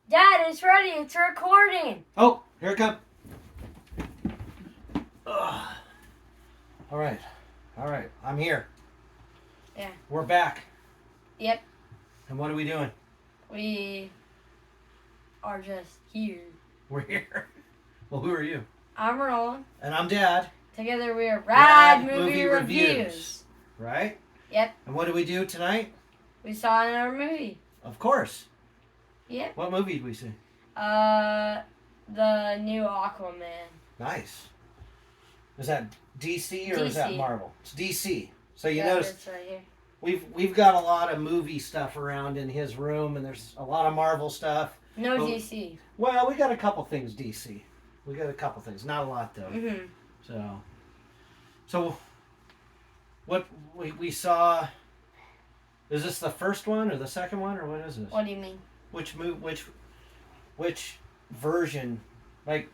Dad, it's ready. It's recording. Oh, here it comes. All right. I'm here. Yeah. We're back. Yep. And what are we doing? We are just here. We're here. Well, who are you? I'm Roland. And I'm Dad. Together we are R.A.D. R.A.D. movie reviews. Right? Yep. And what do we do tonight? We saw another movie. Of course. Yep. What movie did we see? The new Aquaman. Nice. Is that DC or DC. is that Marvel? It's DC. So you Yeah, notice it's right here. we've got a lot of movie stuff around in his room, and there's a lot of Marvel stuff. No But- DC. Well, we got a couple things DC. We got a couple things, not a lot though. Mm-hmm. So what we saw. Is this the first one or the second one or what is this? What do you mean? Which version? Like,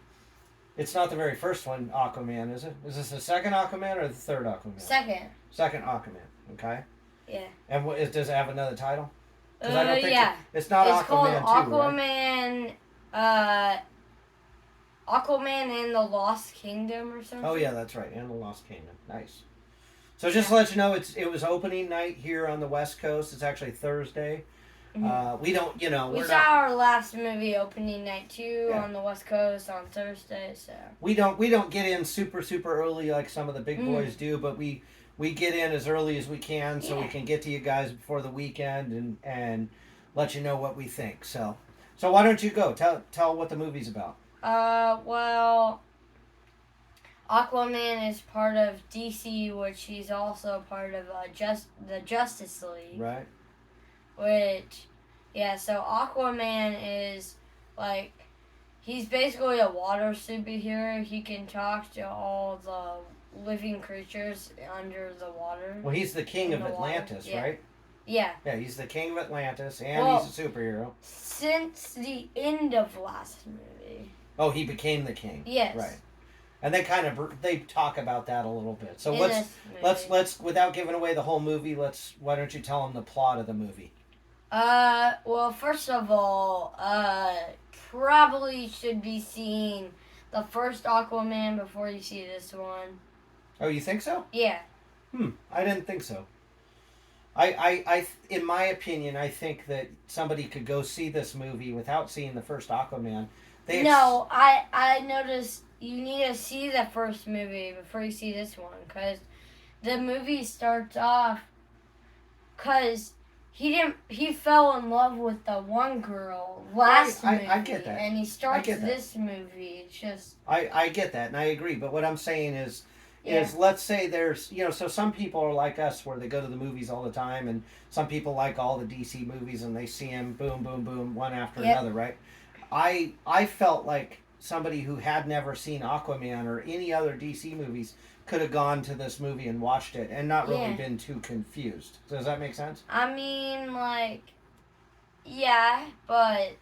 it's not the very first one, Aquaman, is it? Is this the second Aquaman or the third Aquaman? Second. Second Aquaman. Okay. Yeah. And does it have another title? 'Cause I don't think Yeah. it's not It's Aquaman called 2, right? Aquaman. Aquaman and the Lost Kingdom or something. Oh yeah, that's right. And the Lost Kingdom. Nice. So just to let you know, it was opening night here on the West Coast. It's actually Thursday. Mhm. We don't, We we're saw not. our last movie opening night too Yeah. on the West Coast on Thursday. So We don't get in super early like some of the big Mm. boys do, but we get in as early as we can so we Yeah. can get to you guys before the weekend and let you know what we think. So why don't you go tell what the movie's about? well, Aquaman is part of DC, which he's also part of the Justice League. Right. Which, yeah, so Aquaman is, like, he's basically a water superhero. He can talk to all the living creatures under the water. Well, he's the king In of the water, Atlantis, yeah. right? Yeah, Yeah, he's the king of Atlantis, and Well- he's a superhero. since the end of last movie. Oh, he became the king. Yes. Right. And they talk about that a little bit. So In let's this movie. let's without giving away the whole movie, why don't you tell them the plot of the movie? Well, first of all, probably should be seeing the first Aquaman before you see this one. Oh, you think so? Yeah. I didn't think so. I in my opinion, I think that somebody could go see this movie without seeing the first Aquaman. No, I noticed you need to see the first movie before you see this one, because the movie starts off because he fell in love with the one girl last movie. I get that. And he starts get that. this movie. It's just I get that, and I agree. But what I'm saying is Yeah. let's say there's so some people are like us where they go to the movies all the time, and some people like all the DC movies and they see them boom boom boom one after Yep. another, right? I felt like somebody who had never seen Aquaman or any other DC movies could have gone to this movie and watched it and not really Yeah. been too confused. So does that make sense? I mean, like, yeah, but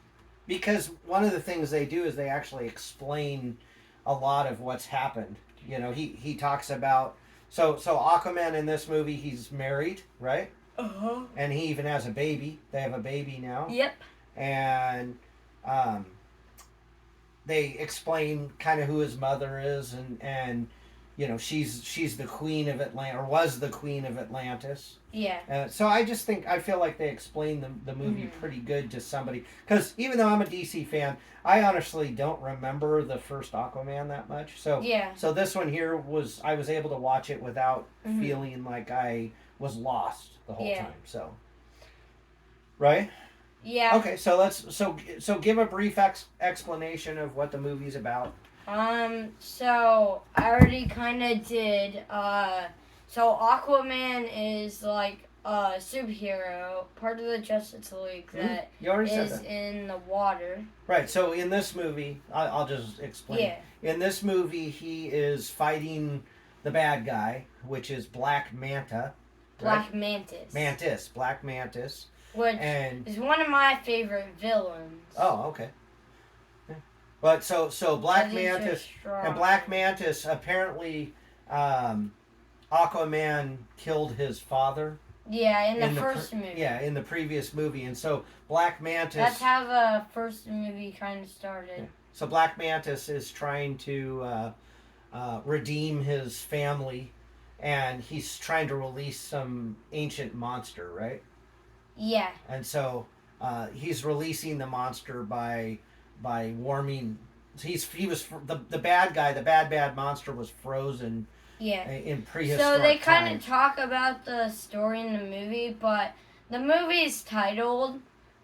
Because one of the things they do is they actually explain a lot of what's happened. He talks about so Aquaman in this movie, he's married, right? And he even has a baby. They have a baby now. Yep. And they explain kind of who his mother is, and she's the queen of Atlantis, or was the queen of Atlantis. Yeah. So I feel like they explained the movie Mhm. pretty good to somebody, because even though I'm a DC fan, I honestly don't remember the first Aquaman that much. So Yeah. so this one here I was able to watch it without Mhm. feeling like I was lost the whole Yeah. time. So right. Yeah. Okay, so so give a brief explanation of what the movie's about. So I already kind of did. So Aquaman is like a superhero, part of the Justice League that You already said is that. in the water. Right. So in this movie, I'll just explain. Yeah. In this movie, he is fighting the bad guy, which is Black Manta. Black right? Mantis. Black Mantis. Which And is one of my favorite villains. oh, okay. Yeah. But so Black 'Cause he's just Mantis strong. and Black Mantis apparently, Aquaman killed his father, Yeah, in the the first movie. Yeah, in the previous movie, and so Black Mantis. That's how the first movie kind of started. Yeah. So Black Mantis is trying to redeem his family, and he's trying to release some ancient monster, right? Yeah. And so he's releasing the monster by warming. He was the bad guy. The bad monster was frozen. Yeah. In prehistoric So they kind times. of talk about the story in the movie, but the movie is titled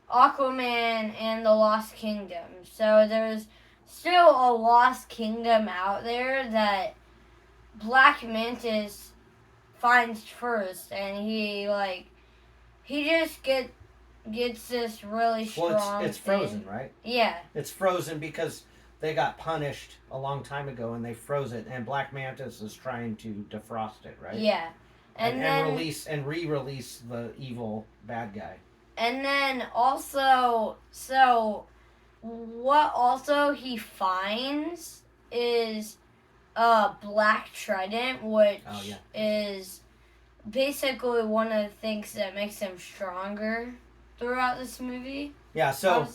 Aquaman and the Lost Kingdom. So there's still a Lost Kingdom out there that Black Mantis finds first, and he just gets this really strong. Well, it's frozen, right? Yeah. It's frozen because they got punished a long time ago and they froze it, and Black Mantis is trying to defrost it, right? Yeah. And re-release the evil bad guy. And then also, so what also he finds is a black trident, which is basically one of the things that makes him stronger throughout this movie. Yeah, so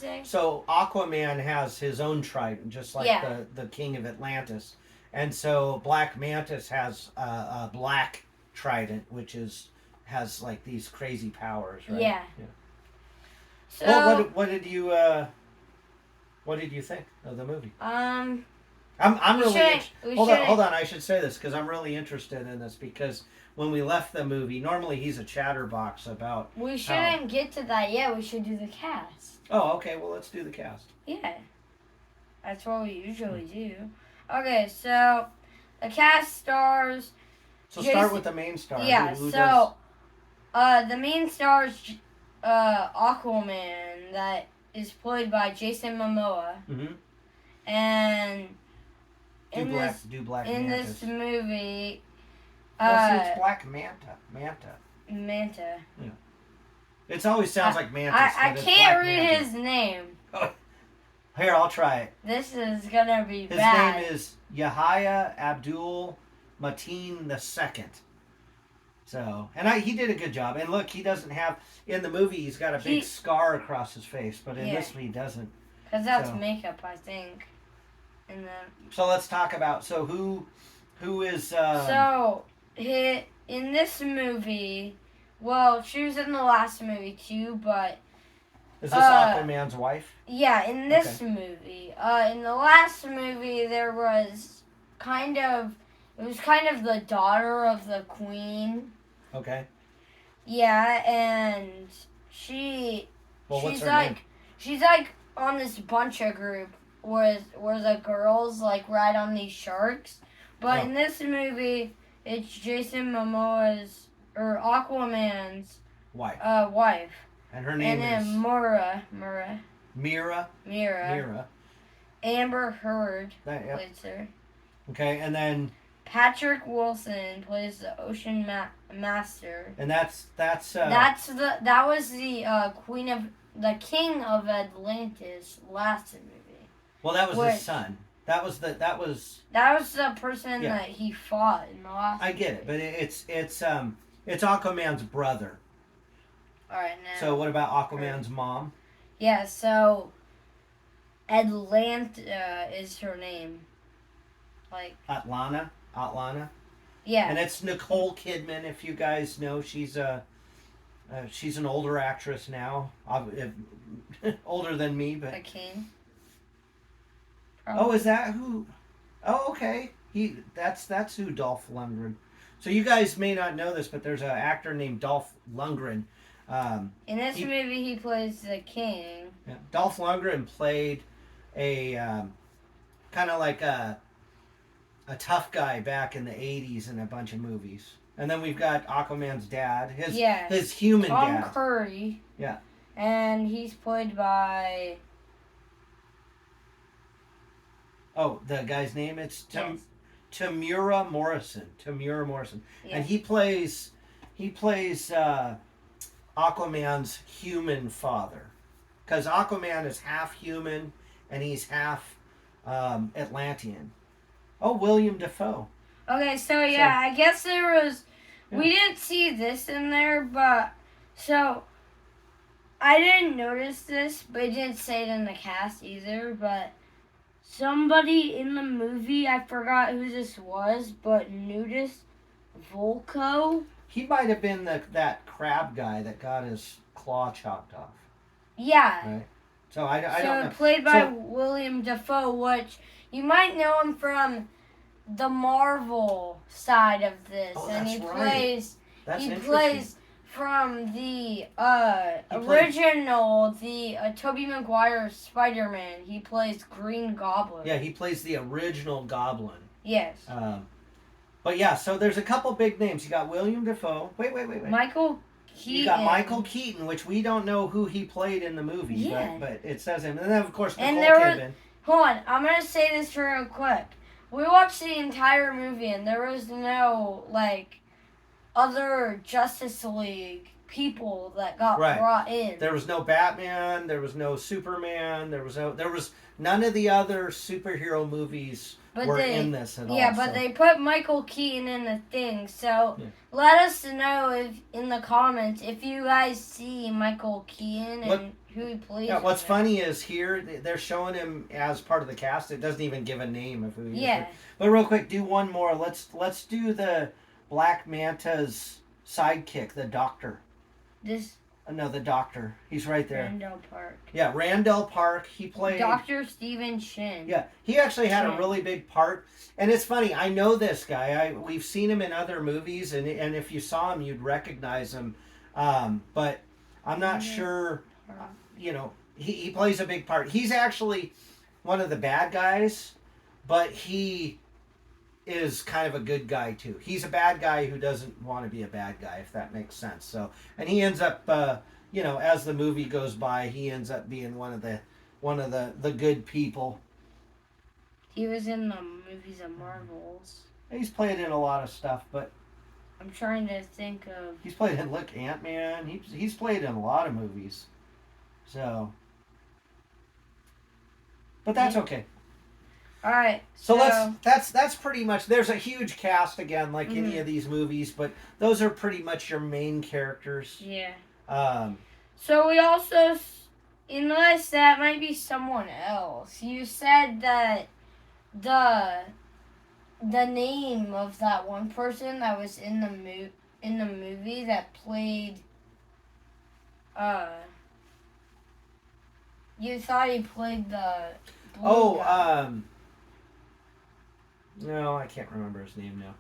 Aquaman has his own trident, just like the king of Atlantis. And so Black Mantis has a black trident, which has like these crazy powers, right? Yeah. So well, what did you think of the movie? I'm really hold on. I should say this because I'm really interested in this, because when we left the movie, normally he's a chatterbox about. We shouldn't get to that yet. We should do the cast. Oh, okay. Well, let's do the cast. Yeah, that's what we usually do. Okay, so the cast stars. So start with the main star. Yeah. Who the main star is Aquaman, that is played by Jason Momoa. Mm-hmm. And in this movie, it's Black Manta. Manta. Yeah. It always sounds like Mantis. I can't read his name. Here, I'll try it. This is gonna be his bad. His name is Yahya Abdul Mateen II. So, and he did a good job. And look, he doesn't have, in the movie, he's got a big scar across his face, but in this one he doesn't. Because that's makeup, I think. So let's talk about, who is... in this movie, well, she was in the last movie too, but... Is this Aquaman's wife? Yeah, in this movie. In the last movie, there was it was kind of the daughter of the queen. Okay. Yeah, and she's what's her name? She's like on this bunch of group where the girls like ride on these sharks. But in this movie, it's Jason Momoa's or Aquaman's wife. And her name is Mira. Amber Heard plays her. Okay, and then Patrick Wilson plays the Ocean Master. And that was the king of Atlantis last movie. Well, that was his son. That was the person that he fought in the last. I get it, but it's Aquaman's brother. All right, now. So what about Aquaman's mom? Yeah, so Atlanta is her name. Like Atlanta. Yeah. And it's Nicole Kidman. If you guys know, she's an older actress now, older than me, but. The king. Probably. Oh, is that who? Oh, okay. That's who Dolph Lundgren. So you guys may not know this, but there's an actor named Dolph Lundgren. In this movie, he plays the king. Yeah. Dolph Lundgren played a kind of like a tough guy back in the 80s in a bunch of movies. And then we've got Aquaman's dad, his human dad. Tom Curry. Yeah. And he's played by... Oh, the guy's name? It's Tamura Morrison. Yeah. And he plays Aquaman's human father. Because Aquaman is half human and he's half Atlantean. Oh, William Dafoe. Okay, so I guess there was Yeah. We didn't see this in there, but so I didn't notice this, but it didn't say it in the cast either. But somebody in the movie, I forgot who this was, but Nudist Volko. He might have been that crab guy that got his claw chopped off. Yeah. Right. So I don't know. Played by William Dafoe, which you might know him from the Marvel side of this, Oh, and that's he right. plays. That's he interesting. plays from the original, Tobey Maguire Spider-Man. He plays Green Goblin. Yeah, he plays the original Goblin. Yes. But yeah, so there's a couple big names. You got William Dafoe. Wait. Michael Keaton. You got Michael Keaton, which we don't know who he played in the movie, Yeah. but it says him. And then, of course, Nicole Kidman. Hold on, I'm going to say this real quick. We watched the entire movie, and there was no, other Justice League people that got brought in. There was no Batman. There was no Superman. There was none of the other superhero movies were in this at all. Yeah, but they put Michael Keaton in the thing. So let us know in the comments if you guys see Michael Keaton and who he plays. Yeah, what's funny is here they're showing him as part of the cast. It doesn't even give a name of who he is. Yeah. But real quick, do one more. Let's do the Black Manta's sidekick, the Doctor. No, the Doctor. He's right there. Randall Park. Yeah, Randall Park. He played Dr. Stephen Shin. Yeah, he actually had a really big part. And it's funny, I know this guy. We've seen him in other movies, and if you saw him, you'd recognize him. But I'm not sure, he plays a big part. He's actually one of the bad guys, but he is kind of a good guy too. He's a bad guy who doesn't want to be a bad guy, if that makes sense. So, and he ends up, as the movie goes by, he ends up being one of the good people. He was in the movies of Marvels. He's played in a lot of stuff, but I'm trying to think of. He's played in Ant-Man. He's played in a lot of movies. So, but that's okay. All right. So that's pretty much. There's a huge cast again, like any of these movies, but those are pretty much your main characters. Yeah. So we also, unless that might be someone else. You said that the name of that one person that was in the movie that played. You thought he played the. Blue guy. No, I can't remember his name now.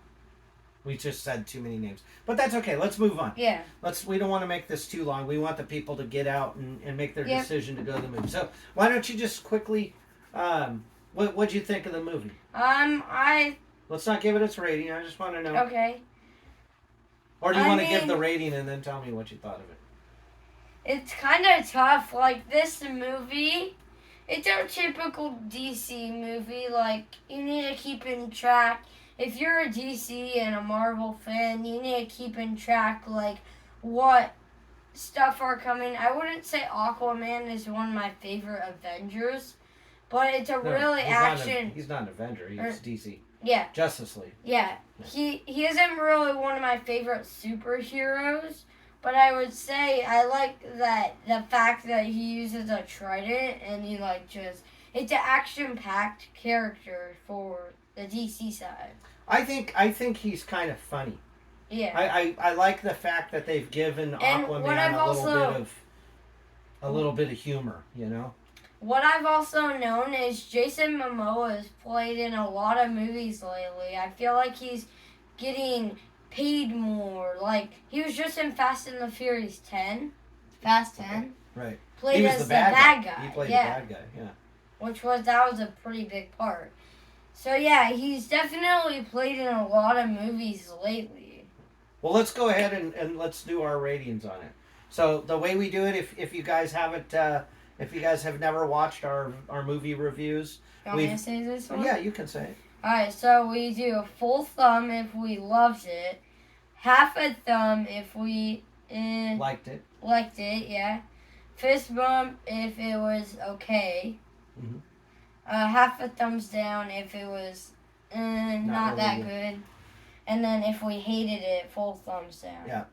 We just said too many names. But that's okay. Let's move on. Yeah. We don't want to make this too long. We want the people to get out and make their decision to go to the movie. So why don't you just quickly, what'd you think of the movie? Let's not give it its rating. I just want to know. Okay. Or do you want to give the rating and then tell me what you thought of it? It's kind of tough. Like, this movie, it's a typical DC movie. Like, you need to keep in track. If you're a DC and a Marvel fan, you need to keep in track, like, what stuff are coming. I wouldn't say Aquaman is one of my favorite Avengers, but it's action. He's not an Avenger. He's DC. Yeah. Justice League. Yeah. He isn't really one of my favorite superheroes, but I would say I like the fact that he uses a trident and he it's an action-packed character for the DC side. I think he's kind of funny. Yeah. I like the fact that they've given Aquaman a little bit of humor, you know? What I've also known is Jason Momoa has played in a lot of movies lately. I feel like he's getting paid more. Like, he was just in Fast and the Furious 10. Fast 10. Right. Played as the bad guy. He played the bad guy, yeah. That was a pretty big part. So, yeah, he's definitely played in a lot of movies lately. Well, let's go ahead and let's do our ratings on it. So, the way we do it, if you guys haven't... if you guys have never watched our movie reviews... You want me to say this one? Yeah, you can say it. Alright, so we do a full thumb if we loved it. Half a thumb if we... liked it. Liked it, yeah. Fist bump if it was okay. Mm-hmm. Half a thumbs down if it was not really that good. And then if we hated it, full thumbs down. Yeah.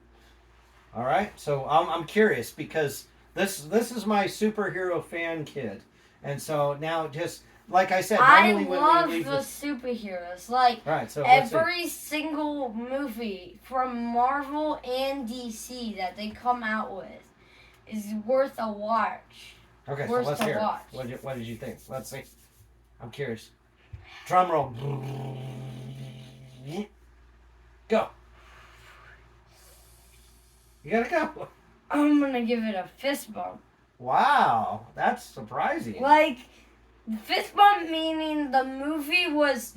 All right. So I'm curious because this is my superhero fan kid, and so now just like I said, normally love when we leave the this, superheroes. Like, all right. So let's see. every single movie from Marvel and DC that they come out with is worth a watch. Okay, so Worth let's to hear watch. it. What did you think? Let's see. I'm curious. Drum roll. Go. You gotta go. I'm gonna give it a fist bump. Wow, that's surprising. Like, fist bump meaning the movie was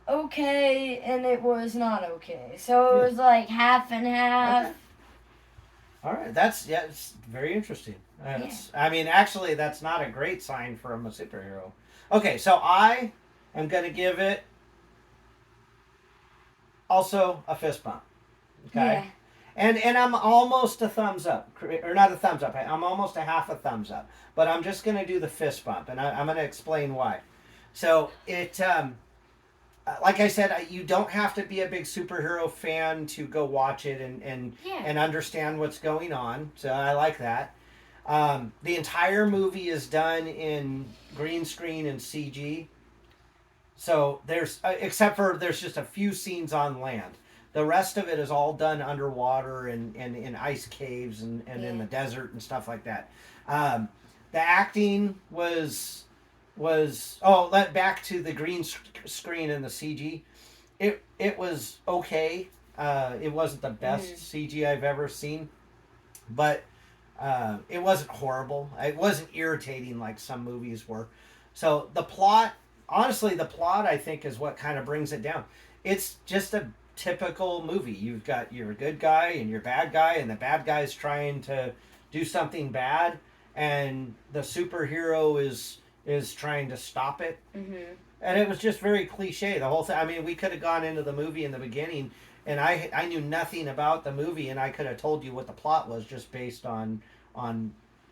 okay and it was not okay. So it was like half and half. Okay. All right, it's very interesting. I mean, actually, that's not a great sign from a superhero. Okay, so I am gonna give it also a fist bump. Okay. Yeah. And I'm almost a thumbs up, or not a thumbs up. I'm almost a half a thumbs up, but I'm just going to do the fist bump, and I'm going to explain why. So it, like I said, you don't have to be a big superhero fan to go watch it and understand what's going on. So I like that. The entire movie is done in green screen and CG. So there's, except for there's just a few scenes on land. The rest of it is all done underwater and in ice caves and in the desert and stuff like that. The acting was back to the green screen and the CG. It was okay. It wasn't the best CG I've ever seen, but it wasn't horrible. It wasn't irritating like some movies were. So the plot, honestly, I think is what kind of brings it down. It's just a typical movie. You're a good guy and you're a bad guy, and the bad guy's trying to do something bad, and the superhero is trying to stop it. Mm-hmm. And it was just very cliche, the whole thing. I mean, we could have gone into the movie in the beginning, and I knew nothing about the movie, and I could have told you what the plot was just based on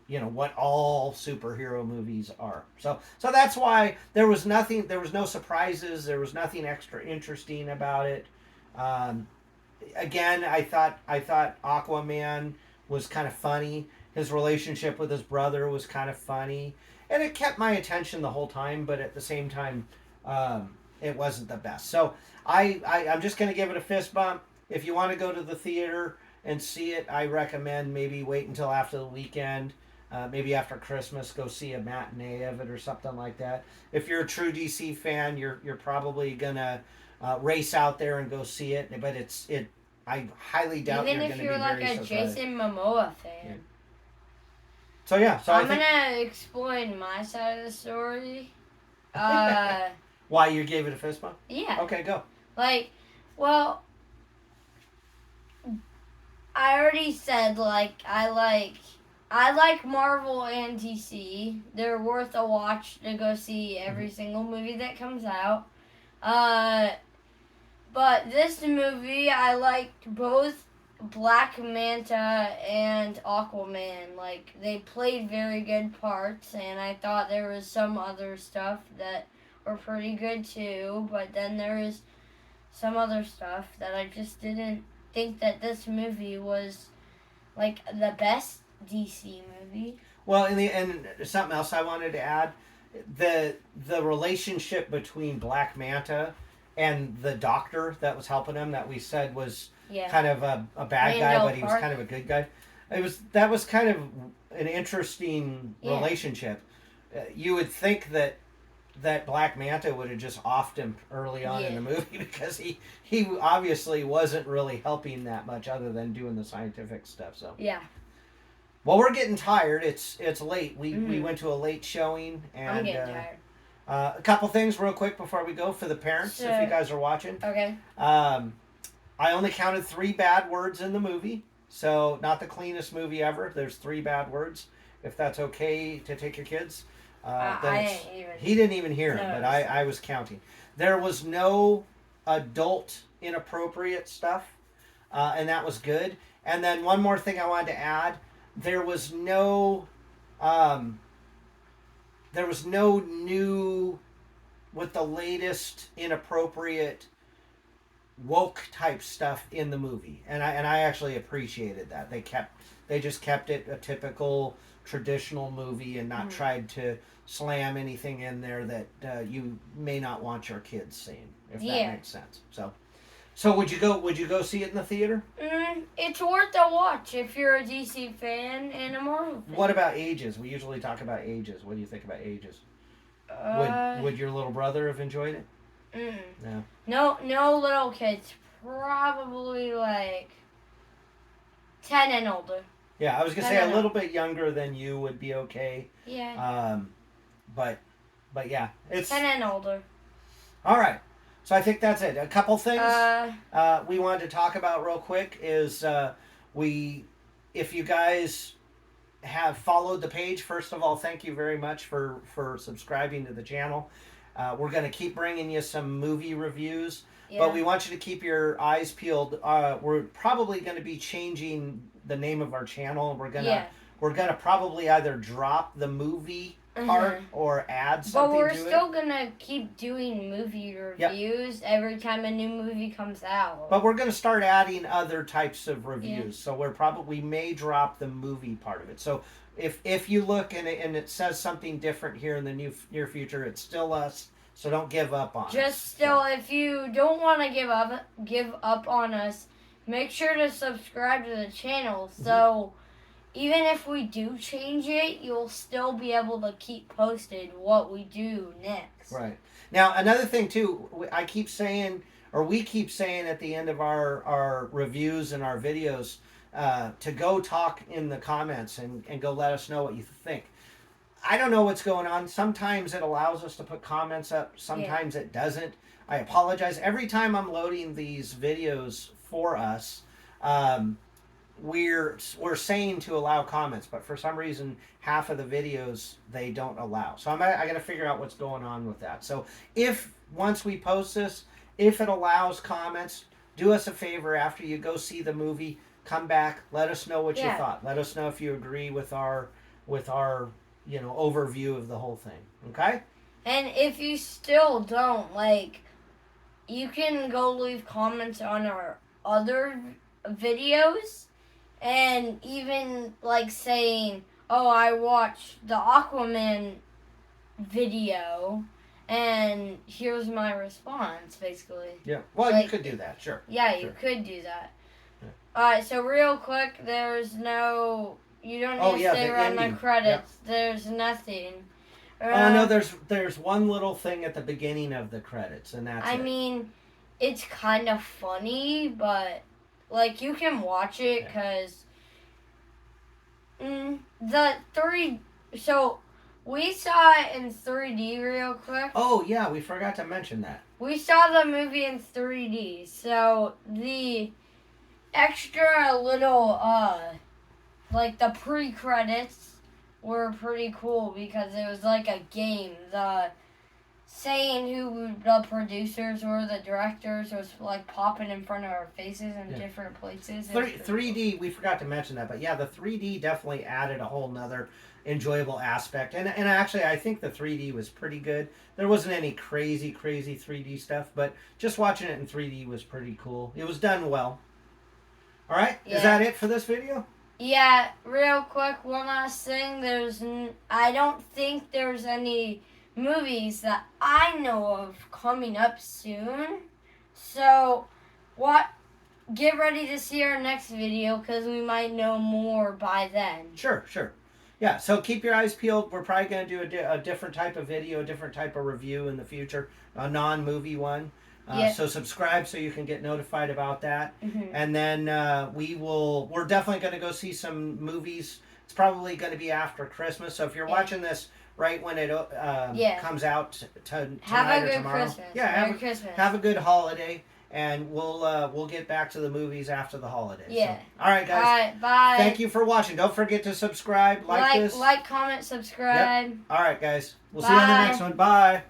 what all superhero movies are. So that's why there was no surprises, there was nothing extra interesting about it. Again, I thought Aquaman was kind of funny. His relationship with his brother was kind of funny, and it kept my attention the whole time. But at the same time, it wasn't the best. So I'm just going to give it a fist bump. If you want to go to the theater and see it, I recommend maybe wait until after the weekend. Maybe after Christmas, go see a matinee of it or something like that. If you're a true DC fan, you're probably gonna race out there and go see it. But I highly doubt even you're if going to be you're like very a surprised. Jason Momoa fan. Yeah. So yeah, I'm gonna explain my side of the story. Why you gave it a fist bump? Yeah. Okay, go. Well, I already said I like Marvel and DC. They're worth a watch to go see every single movie that comes out. But this movie, I liked both Black Manta and Aquaman. Like, they played very good parts, and I thought there was some other stuff that were pretty good too. But then there was some other stuff that I just didn't think that this movie was like the best DC movie. Well, and something else I wanted to add, the relationship between Black Manta and the doctor that was helping him, that we said was kind of a bad guy, but he was kind of a good guy. That was kind of an interesting relationship. You would think that Black Manta would have just offed him early on in the movie, because he obviously wasn't really helping that much other than doing the scientific stuff. So yeah. Well, we're getting tired. It's late. We went to a late showing, and I'm getting tired. A couple things real quick before we go for the parents, if you guys are watching. Okay. I only counted 3 bad words in the movie, so not the cleanest movie ever. There's 3 bad words. If that's okay to take your kids. He didn't even hear it, but I was counting. There was no adult inappropriate stuff, and that was good. And then one more thing I wanted to add: there was no new with the latest inappropriate woke type stuff in the movie, and I actually appreciated that. They just kept it a typical traditional movie and not tried to slam anything in there that you may not want your kids seeing, if that makes sense. So would you go see it in the theater? It's worth a watch if you're a DC fan and a Marvel fan. What about ages? We usually talk about ages. What do you think about ages? Would your little brother have enjoyed it? No little kids. Probably like 10 and older. Yeah, I was gonna say a little bit younger than you would be okay. Yeah. But yeah, it's 10 and older. All right. So I think that's it. A couple things we wanted to talk about real quick is if you guys have followed the page, first of all, thank you very much for subscribing to the channel. We're going to keep bringing you some movie reviews, but we want you to keep your eyes peeled. We're probably going to be changing the name of our channel. We're gonna probably either drop the movie part or add something to it. But we're still gonna keep doing movie reviews every time a new movie comes out. But we're gonna start adding other types of reviews. So we may drop the movie part of it. So if you look and it says something different here in the near future, it's still us. So don't give up on us. If you don't want to give up on us, make sure to subscribe to the channel. So even if we do change it, you'll still be able to keep posted what we do next. Right. Now, another thing, too, we keep saying at the end of our reviews and our videos to go talk in the comments and go let us know what you think. I don't know what's going on. Sometimes it allows us to put comments up. Sometimes it doesn't. I apologize. Every time I'm loading these videos for us, we're saying to allow comments, but for some reason half of the videos they don't allow. So I got to figure out what's going on with that. So if once we post this, if it allows comments, do us a favor after you go see the movie, come back, let us know what you thought. Let us know if you agree with our overview of the whole thing. Okay? And if you still don't, you can go leave comments on our other videos. And even saying, oh, I watched the Aquaman video and here's my response, basically. Yeah. Well, you could do that, sure. Yeah, you could do that. Yeah. Alright, so real quick, you don't need to stay around the credits. Yeah. There's nothing. No, there's one little thing at the beginning of the credits, and that's I mean, it's kind of funny, but you can watch it because so we saw it in 3D real quick. Oh, yeah, we forgot to mention that. We saw the movie in 3D, so the extra little, the pre-credits were pretty cool because it was like a game. Saying who the producers were, the directors, was popping in front of our faces in different places. 3D, cool. We forgot to mention that, but yeah, the 3D definitely added a whole nother enjoyable aspect. And actually, I think the 3D was pretty good. There wasn't any crazy 3D stuff, but just watching it in 3D was pretty cool. It was done well. All right, is that it for this video? Yeah, real quick, one last thing. I don't think there's any movies that I know of coming up soon. So, get ready to see our next video because we might know more by then. Sure. Yeah, so keep your eyes peeled. We're probably going to do a different type of video, a different type of review in the future, a non-movie one. So subscribe so you can get notified about that. Mm-hmm. And then we're definitely going to go see some movies. It's probably going to be after Christmas. So if you're watching this right when it comes out tonight or tomorrow. Christmas. Yeah, Merry Christmas. Have a good holiday, and we'll get back to the movies after the holidays. Yeah. So, all right, guys. All right, bye. Thank you for watching. Don't forget to subscribe, like this. Comment, subscribe. Yep. All right, guys. We'll see you on the next one. Bye.